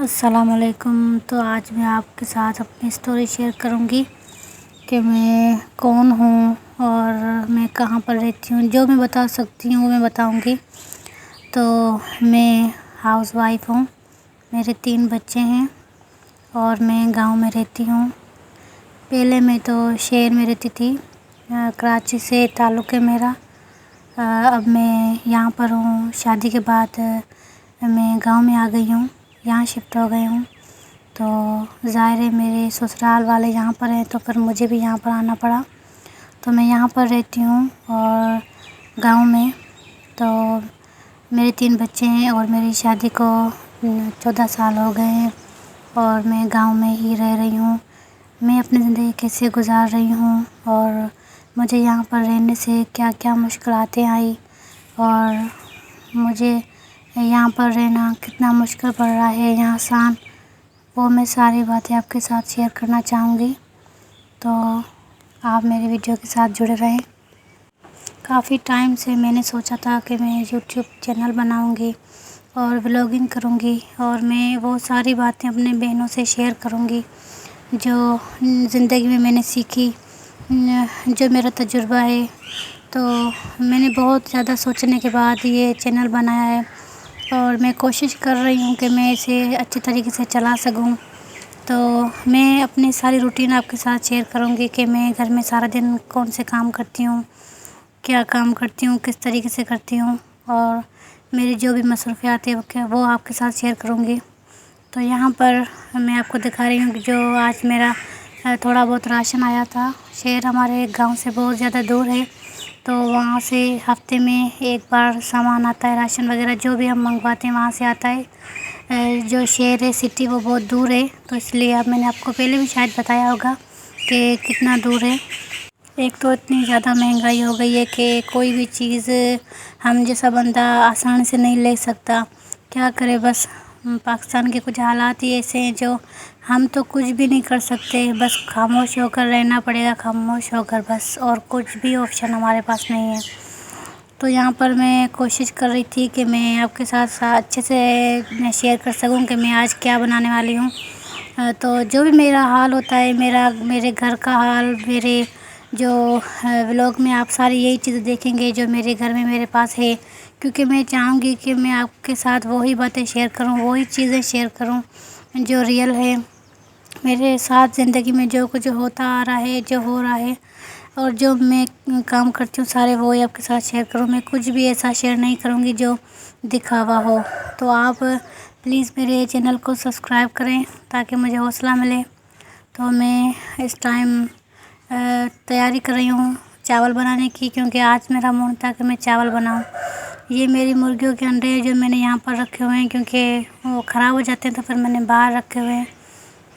السلام علیکم۔ تو آج میں آپ کے ساتھ اپنی اسٹوری شیئر کروں گی کہ میں کون ہوں اور میں کہاں پر رہتی ہوں۔ جو میں بتا سکتی ہوں وہ میں بتاؤں گی۔ تو میں ہاؤس وائف ہوں، میرے 3 بچے ہیں اور میں گاؤں میں رہتی ہوں۔ پہلے میں تو شہر میں رہتی تھی، کراچی سے تعلق ہے میرا۔ اب میں یہاں پر ہوں، شادی کے بعد میں گاؤں میں آ گئی ہوں، یہاں شفٹ ہو گئی ہوں۔ تو ظاہر ہے میرے سسرال والے یہاں پر ہیں تو پھر مجھے بھی یہاں پر آنا پڑا۔ تو میں یہاں پر رہتی ہوں اور گاؤں میں۔ تو میرے 3 بچے ہیں اور میری شادی کو 14 سال ہو گئے ہیں اور میں گاؤں میں ہی رہ رہی ہوں۔ میں اپنی زندگی کیسے گزار رہی ہوں اور مجھے یہاں پر رہنے سے کیا کیا مشکلاتیں آئی اور مجھے یہاں پر رہنا کتنا مشکل پڑ رہا ہے یا آسان، وہ میں ساری باتیں آپ کے ساتھ شیئر کرنا چاہوں گی۔ تو آپ میرے ویڈیو کے ساتھ جڑے رہیں۔ کافی ٹائم سے میں نے سوچا تھا کہ میں یوٹیوب چینل بناؤں گی اور ولاگنگ کروں گی اور میں وہ ساری باتیں اپنے بہنوں سے شیئر کروں گی جو زندگی میں نے سیکھی، جو میرا تجربہ ہے۔ تو میں نے بہت زیادہ سوچنے کے بعد یہ چینل بنایا ہے اور میں کوشش کر رہی ہوں کہ میں اسے اچھی طریقے سے چلا سکوں۔ تو میں اپنی ساری روٹین آپ کے ساتھ شیئر کروں گی کہ میں گھر میں سارا دن کون سے کام کرتی ہوں، کیا کام کرتی ہوں، کس طریقے سے کرتی ہوں اور میری جو بھی مصروفیات ہیں وہ آپ کے ساتھ شیئر کروں گی۔ تو یہاں پر میں آپ کو دکھا رہی ہوں کہ جو آج میرا تھوڑا بہت راشن آیا تھا۔ شہر ہمارے گاؤں سے بہت زیادہ دور ہے، تو وہاں سے ہفتے میں ایک بار سامان آتا ہے، راشن وغیرہ جو بھی ہم منگواتے ہیں وہاں سے آتا ہے۔ جو شہر ہے، سٹی، وہ بہت دور ہے، تو اس لیے اب میں نے آپ کو پہلے بھی شاید بتایا ہوگا کہ کتنا دور ہے۔ ایک تو اتنی زیادہ مہنگائی ہو گئی ہے کہ کوئی بھی چیز ہم جیسا بندہ آسانی سے نہیں لے سکتا۔ کیا کرے، بس پاکستان کے کچھ حالات ہی ایسے ہیں جو ہم تو کچھ بھی نہیں کر سکتے، بس خاموش ہو کر رہنا پڑے گا، خاموش ہو کر بس، اور کچھ بھی آپشن ہمارے پاس نہیں ہے۔ تو یہاں پر میں کوشش کر رہی تھی کہ میں آپ کے ساتھ اچھے سے شیئر کر سکوں کہ میں آج کیا بنانے والی ہوں۔ تو جو بھی میرا حال ہوتا ہے، میرے گھر کا حال، میرے جو ولاگ میں آپ ساری یہی چیزیں دیکھیں گے جو میرے گھر میں میرے پاس ہے، کیونکہ میں چاہوں گی کہ میں آپ کے ساتھ وہی باتیں شیئر کروں، وہی چیزیں شیئر کروں جو ریئل ہے میرے ساتھ زندگی میں، جو کچھ ہوتا آ رہا ہے، جو ہو رہا ہے اور جو میں کام کرتی ہوں، سارے وہی آپ کے ساتھ شیئر کروں۔ میں کچھ بھی ایسا شیئر نہیں کروں گی جو دکھاوا ہو۔ تو آپ پلیز میرے چینل کو سبسکرائب کریں تاکہ مجھے حوصلہ ملے۔ تو میں اس ٹائم تیاری کر رہی ہوں چاول بنانے کی، کیونکہ آج میرا من تھا کہ میں چاول بناؤں۔ یہ میری مرغیوں کے انڈے ہیں جو میں نے یہاں پر رکھے ہوئے ہیں، کیونکہ وہ خراب ہو جاتے ہیں تو پھر میں نے باہر رکھے ہوئے ہیں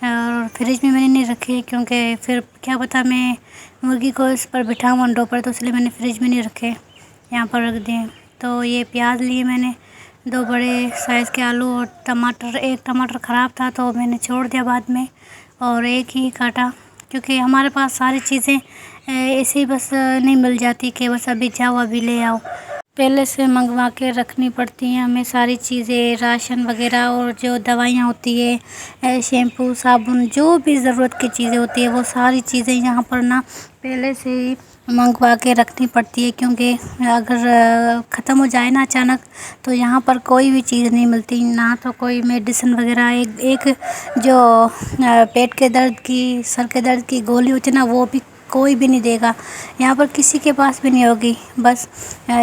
اور فریج میں نے نہیں رکھے، کیونکہ پھر کیا پتہ میں مرغی کو اس پر بٹھاؤں انڈوں پر، تو اس لیے میں نے فریج میں نہیں رکھے، یہاں پر رکھ دیے۔ تو یہ پیاز لیے میں نے، 2 بڑے سائز کے آلو اور ٹماٹر، ایک ٹماٹر خراب تھا تو میں نے چھوڑ دیا بعد میں، اور ایک ہی کاٹا، کیونکہ ہمارے پاس ساری چیزیں ایسے ہی بس نہیں مل جاتی کہ بس ابھی جاؤ ابھی لے آؤ، پہلے سے منگوا کے رکھنی پڑتی ہیں ہمیں ساری چیزیں، راشن وغیرہ اور جو دوائیاں ہوتی ہے، شیمپو، صابن، جو بھی ضرورت کی چیزیں ہوتی ہیں وہ ساری چیزیں یہاں پر پہلے سے ہی منگوا کے رکھنی پڑتی ہے، کیونکہ اگر ختم ہو جائے نا اچانک تو یہاں پر کوئی بھی چیز نہیں ملتی، نہ تو کوئی میڈیسن وغیرہ، ایک جو پیٹ کے درد کی، سر کے درد کی گولی ہوتی ہے نا، وہ بھی کوئی بھی نہیں دے گا، یہاں پر کسی کے پاس بھی نہیں ہوگی۔ بس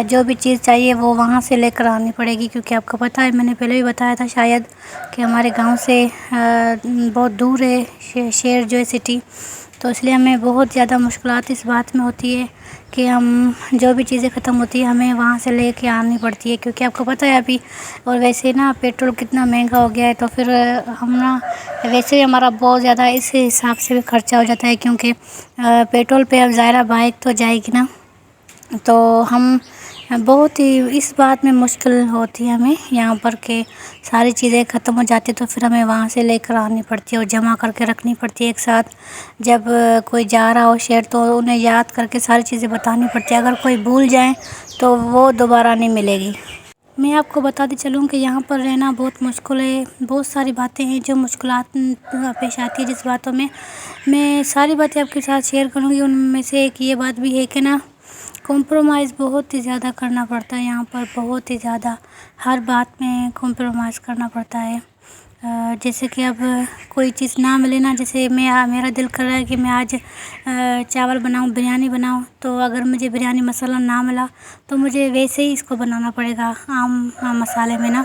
جو بھی چیز چاہیے وہ وہاں سے لے کر آنی پڑے گی، کیونکہ آپ کو پتہ ہے، میں نے پہلے بھی بتایا تھا شاید، کہ ہمارے گاؤں سے بہت دور ہے شہر جو ہے سٹی، تو اس لیے ہمیں بہت زیادہ مشکلات اس بات میں ہوتی ہے کہ ہم جو بھی چیزیں ختم ہوتی ہے ہمیں وہاں سے لے کے آنی پڑتی ہے، کیونکہ آپ کو پتہ ہے ابھی، اور ویسے نا پیٹرول کتنا مہنگا ہو گیا ہے، تو پھر ہم ویسے ہی ہمارا بہت زیادہ اس حساب سے بھی خرچہ ہو جاتا ہے، کیونکہ پیٹرول پہ اب ظاہرہ بائک تو جائے گی نا، تو ہم بہت ہی اس بات میں مشکل ہوتی ہے ہمیں یہاں پر کہ ساری چیزیں ختم ہو جاتی تو پھر ہمیں وہاں سے لے کر آنی پڑتی ہے اور جمع کر کے رکھنی پڑتی ہے ایک ساتھ۔ جب کوئی جا رہا ہو شہر تو انہیں یاد کر کے ساری چیزیں بتانی پڑتی ہے، اگر کوئی بھول جائیں تو وہ دوبارہ نہیں ملے گی۔ میں آپ کو بتاتی چلوں کہ یہاں پر رہنا بہت مشکل ہے، بہت ساری باتیں ہیں جو مشکلات پیش آتی ہے، جس باتوں میں ساری باتیں آپ کے ساتھ شیئر کروں گی۔ ان میں سے ایک یہ بات بھی ہے کہ نا کمپرومائز بہت ہی زیادہ کرنا پڑتا ہے یہاں پر، بہت ہی زیادہ ہر بات میں کمپرومائز کرنا پڑتا ہے۔ جیسے کہ اب کوئی چیز نہ ملے نا، جیسے میرا دل کر رہا ہے کہ میں آج چاول بناؤں، بریانی بناؤں، تو اگر مجھے بریانی مسالہ نہ ملا تو مجھے ویسے ہی اس کو بنانا پڑے گا عام مسالے میں نا،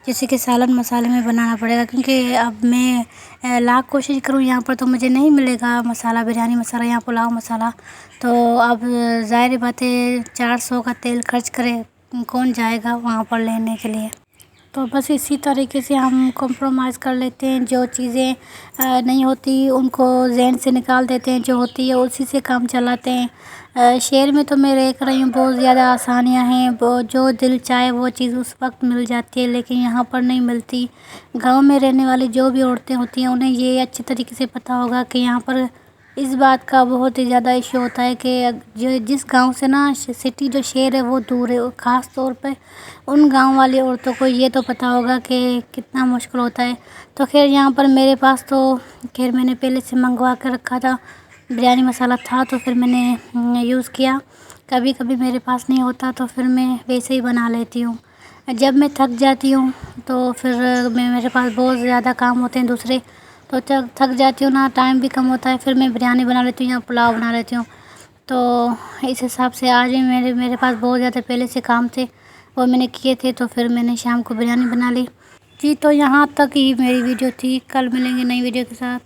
جیسے کہ سالن مسالے میں بنانا پڑے گا، کیونکہ اب میں لاکھ کوشش کروں یہاں پر تو مجھے نہیں ملے گا مسالہ، بریانی مسالہ یا پلاؤ مسالہ۔ تو اب ظاہر بات ہے 400 کا تیل خرچ کرے کون جائے گا وہاں پر لینے کے لیے۔ تو بس اسی طریقے سے ہم کمپرومائز کر لیتے ہیں، جو چیزیں نہیں ہوتی ان کو ذہن سے نکال دیتے ہیں، جو ہوتی ہے اسی سے کام چلاتے ہیں۔ شہر میں تو میں رہ رہی ہوں، بہت زیادہ آسانیاں ہیں، جو دل چاہے وہ چیز اس وقت مل جاتی ہے، لیکن یہاں پر نہیں ملتی۔ گاؤں میں رہنے والی جو بھی عورتیں ہوتی ہیں انہیں یہ اچھی طریقے سے پتہ ہوگا کہ یہاں پر اس بات کا بہت ہی زیادہ ایشو ہوتا ہے کہ جس گاؤں سے نا سٹی جو شہر ہے وہ دور ہے، خاص طور پہ ان گاؤں والی عورتوں کو یہ تو پتہ ہوگا کہ کتنا مشکل ہوتا ہے۔ تو خیر یہاں پر میرے پاس تو خیر میں نے پہلے سے منگوا کے رکھا تھا، بریانی مسالہ تھا تو پھر میں نے یوز کیا۔ کبھی کبھی میرے پاس نہیں ہوتا تو پھر میں ویسے ہی بنا لیتی ہوں۔ جب میں تھک جاتی ہوں تو پھر میرے پاس بہت زیادہ کام ہوتے ہیں دوسرے، تو تھک جاتی ہوں نا، ٹائم بھی کم ہوتا ہے، پھر میں بریانی بنا لیتی ہوں یا پلاؤ بنا لیتی ہوں۔ تو اس حساب سے آج ہی میرے پاس بہت زیادہ پہلے سے کام تھے، وہ میں نے کیے تھے، تو پھر میں نے شام کو بریانی بنا لی۔ جی تو یہاں تک ہی میری ویڈیو تھی، کل ملیں گے نئی ویڈیو کے ساتھ۔